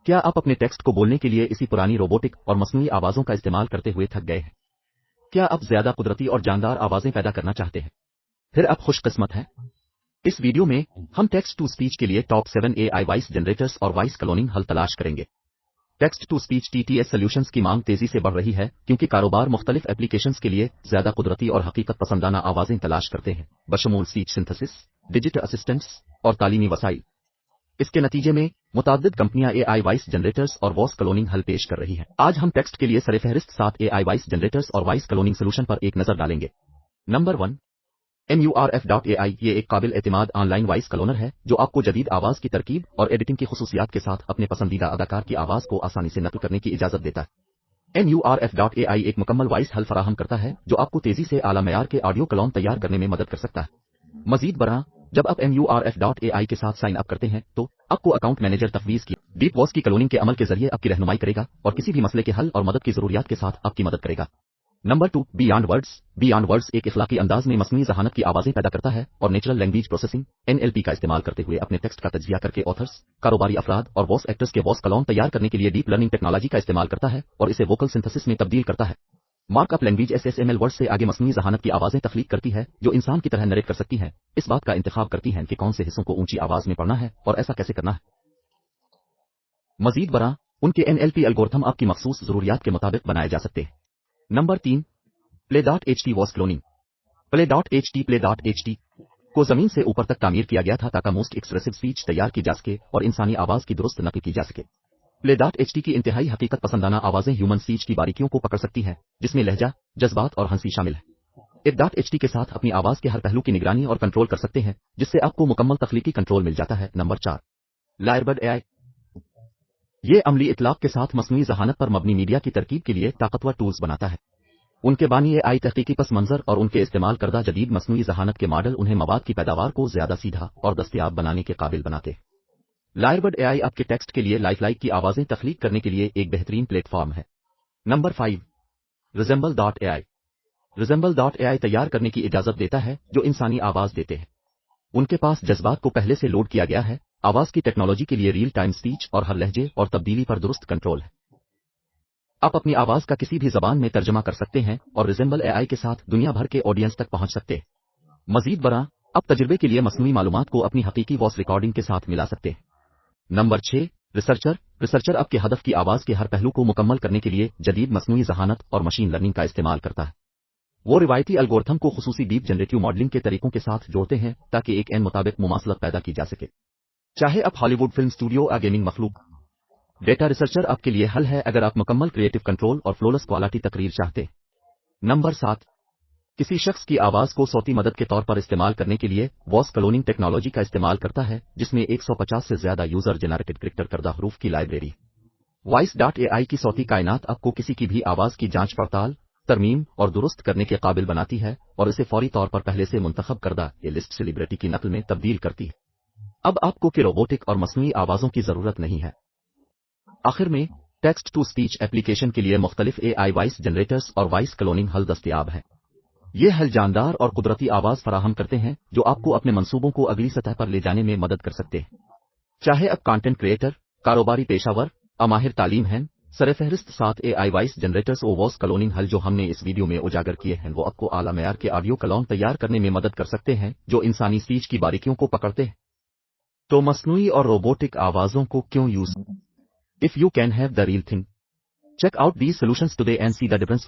क्या आप अपने टेक्स्ट को बोलने के लिए इसी पुरानी रोबोटिक और मस्नूई आवाजों का इस्तेमाल करते हुए थक गए हैं? क्या आप ज्यादा कुदरती और जानदार आवाजें पैदा करना चाहते हैं? फिर आप खुशकिस्मत हैं। इस वीडियो में हम टेक्स्ट टू स्पीच के लिए टॉप 7 AI वॉइस जनरेटर्स और वॉइस क्लोनिंग हल तलाश करेंगे। Text to speech TTS solutions की मांग तेजी से बढ़ रही है क्योंकि कारोबार मुख्तलिफ एप्लीकेशंस के लिए ज्यादा कुदरती और हकीकत पसंदाना आवाजें तलाश करते हैं, बशमूल स्पीच सिंथेसिस, डिजिटल असिस्टेंट्स और तालीमी वसाइल। इसके नतीजे में मुताद्दिद कंपनियां AI वॉइस जनरेटर्स और वॉइस क्लोनिंग हल पेश कर रही हैं। आज हम टेक्स्ट के लिए सरफहरिस्त 7 AI वॉइस जनरेटर्स और वॉइस क्लोनिंग सोल्यूशन पर एक नजर डालेंगे। Number 1, MURF.AI। ये एक काबिल एतमाद ऑनलाइन वॉइस क्लोनर है जो आपको जदीद आवाज की तरकीब और एडिटिंग की खुसूसियात के साथ अपने पसंदीदा अदाकार की आवाज को आसानी से नकल करने की इजाजत देता है। MURF.AI एक मुकम्मल वॉइस हल फराहम करता है जो आपको तेजी से आला मयार के ऑडियो क्लोन तैयार करने में मदद कर सकता है। मजीद बरां, जब आप MURF.AI के साथ साइन अप करते हैं तो आपको अकाउंट मैनेजर तफवीज की डीप वॉइस की क्लोनिंग के अमल के जरिए आपकी रहनुमाई करेगा और किसी भी मसले के हल और मदद की जरूरियात के साथ आपकी मदद करेगा। Number 2, beyond words. Beyond words एक इखलाकी अंदाज में मस्नूई ज़हानत की आवाजें पैदा करता है और नेचुरल लैंग्वेज प्रोसेसिंग NLP का इस्तेमाल करते हुए अपने टेक्स्ट का तज्जिया करके ऑथर्स, कारोबारी अफराद और वॉइस एक्टर्स के वॉइस क्लोन तैयार करने के लिए डीप लर्निंग टेक्नोलॉजी का इस्तेमाल करता है और इसे वोकल सिंथेसिस में तब्दील करता है। मार्कअप लैंग्वेज SSML वर्ड्स से आगे मस्नूई ज़हानत की आवाजें तख्लीक करती है जो इंसान की तरह नरेट कर सकती हैं, इस बात का इंतखाब करती हैं कि कौन से हिस्सों को ऊंची आवाज में पढ़ना है और ऐसा कैसे करना है। मजीद बरां, उनके NLP एल्गोरिथम आपकी मखसूस जरूरियात के मुताबिक बनाए जा सकते हैं। Number 3, Play.ht voice cloning. Play.ht को जमीन से ऊपर तक तामीर किया गया था ताकि मोस्ट एक्सप्रेसिव स्पीच तैयार की जा सके और इंसानी आवाज की दुरुस्त नकल की जा सके। Play.ht की इंतहाई हकीकत पसंदाना आवाजें ह्यूमन स्पीच की बारीकियों को पकड़ सकती हैं, जिसमें लहजा, जज्बात और हंसी शामिल है। Play.ht के साथ अपनी आवाज के हर पहलू की निगरानी और कंट्रोल कर सकते हैं, जिससे आपको मुकम्मल तख्लीकी कंट्रोल मिल जाता है। Number 4, Lyrebird.AI। ये अमली इतलाक के साथ मस्नूई ज़हानत पर मबनी मीडिया की तरकीब के लिए ताकतवर टूल्स बनाता है। उनके बानी AI तहकीकी पस मंजर और उनके इस्तेमाल करदा जदीद मस्नूई ज़हानत के मॉडल उन्हें मवाद की पैदावार को ज्यादा सीधा और दस्तयाब बनाने के काबिल बनाते हैं। Lyrebird.AI आपके टेक्स्ट के लिए लाइफलाइक की आवाजें तख्लीक करने के लिए एक बेहतरीन प्लेटफॉर्म है। Number 5, Resemble.AI। Resemble.AI तैयार करने की इजाजत देता है जो इंसानी आवाज देते हैं। उनके पास जज्बात को पहले से लोड किया गया है, आवाज की टेक्नोलॉजी के लिए रियल टाइम स्पीच और हर लहजे और तब्दीली पर दुरुस्त कंट्रोल है। आप अपनी आवाज का किसी भी जबान में तर्जमा कर सकते हैं और Resemble.AI के साथ दुनिया भर के ऑडियंस तक पहुंच सकते हैं। मजीद बरां, आप तजुर्बे के लिए मस्नूई मालूमात को अपनी हकीकी वॉइस रिकॉर्डिंग के साथ मिला सकते हैं। Number 6, researcher. रिसर्चर आपके हदफ की आवाज के हर पहलू को मुकम्मल करने के लिए जदीद मस्नूई ज़हानत और मशीन लर्निंग का इस्तेमाल करता है। वो रिवायती एल्गोरिथम को खुसूसी डीप जनरेटिव मॉडलिंग के तरीकों के साथ जोड़ते हैं ताकि एक मुताबिक मुमासलत पैदा की जा सके, चाहे आप हॉलीवुड फिल्म स्टूडियो या गेमिंग मखलूक। डेटा रिसर्चर आपके लिए हल है अगर आप मुकम्मल क्रिएटिव कंट्रोल और फ्लोलेस क्वालिटी तकरीर चाहते हैं। नंबर 7, किसी शख्स की आवाज को सौती मदद के तौर पर इस्तेमाल करने के लिए वॉइस क्लोनिंग टेक्नोलॉजी का इस्तेमाल करता है जिसमें 150 से ज्यादा यूजर जेनरेटेड क्रिएटर करदा हरूफ की लाइब्रेरी। Voice.AI की सौती कायनात आपको किसी की भी आवाज की जांच पड़ताल, तरमीम और दुरुस्त करने के काबिल बनाती है और इसे फौरी तौर पर पहले से मुंतखब करदा ए लिस्ट सेलिब्रिटी की नकल में तब्दील करती है। अब आपको कि रोबोटिक और मस्नूई आवाजों की जरूरत नहीं है। आखिर में, टेक्स्ट टू स्पीच एप्लीकेशन के लिए मुख्तलिफ AI वॉइस जनरेटर्स और वॉइस क्लोनिंग हल दस्तयाब हैं। ये हल जानदार और कुदरती आवाज फराहम करते हैं जो आपको अपने मंसूबों को अगली सतह पर ले जाने में मदद कर सकते हैं। चाहे अब कंटेंट क्रिएटर, कारोबारी पेशावर, अमाहिर तालीम हैं, सरफहरिस्त 7 AI वॉइस जनरेटर्स और वॉइस क्लोनिंग हल जो हमने इस वीडियो में उजागर किए हैं वो आपको आला मयार के ऑडियो क्लोन तैयार करने में मदद कर सकते हैं जो इंसानी स्पीच की बारीकियों को पकड़ते हैं। तो मस्नूई और रोबोटिक आवाजों को क्यों use? If you can have the real thing, check out these solutions today and see the difference.